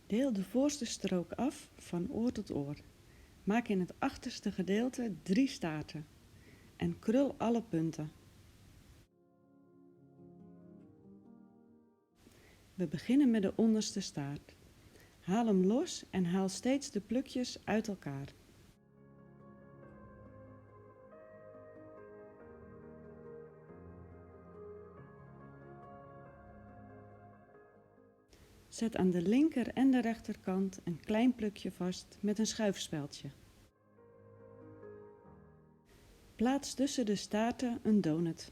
Deel de voorste strook af van oor tot oor. Maak in het achterste gedeelte 3 staarten en krul alle punten. We beginnen met de onderste staart. Haal hem los en haal steeds de plukjes uit elkaar. Zet aan de linker en de rechterkant een klein plukje vast met een schuifspeldje. Plaats tussen de staarten een donut.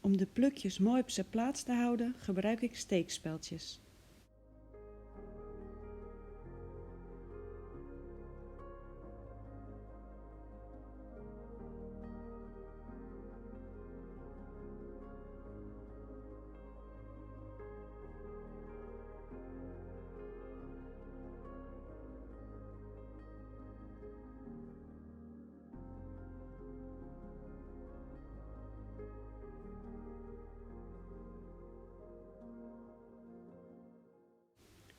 Om de plukjes mooi op zijn plaats te houden, gebruik ik steekspeltjes.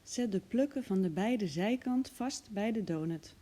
Zet de plukken van de beide zijkant vast bij de donut.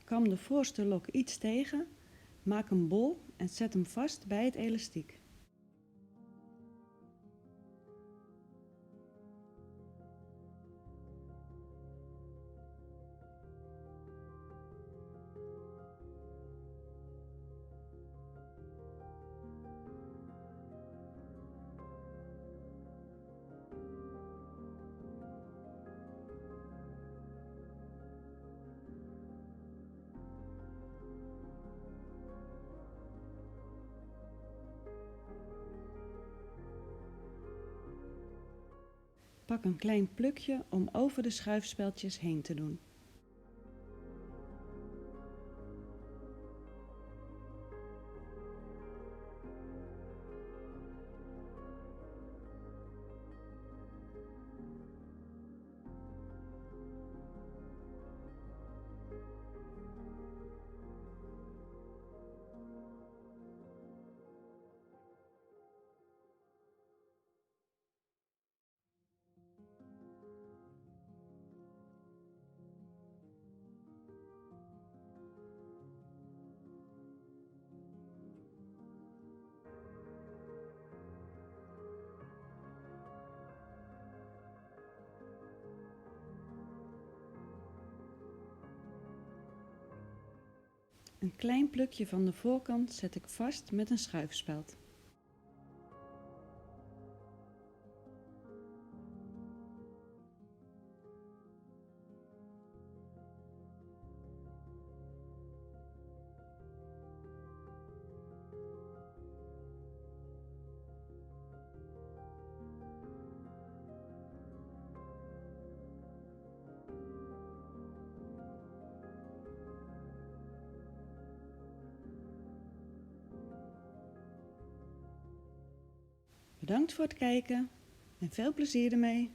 Kam de voorste lok iets tegen, maak een bol en zet hem vast bij het elastiek. Pak een klein plukje om over de schuifspeldjes heen te doen. Een klein plukje van de voorkant zet ik vast met een schuifspeld. Bedankt voor het kijken en veel plezier ermee!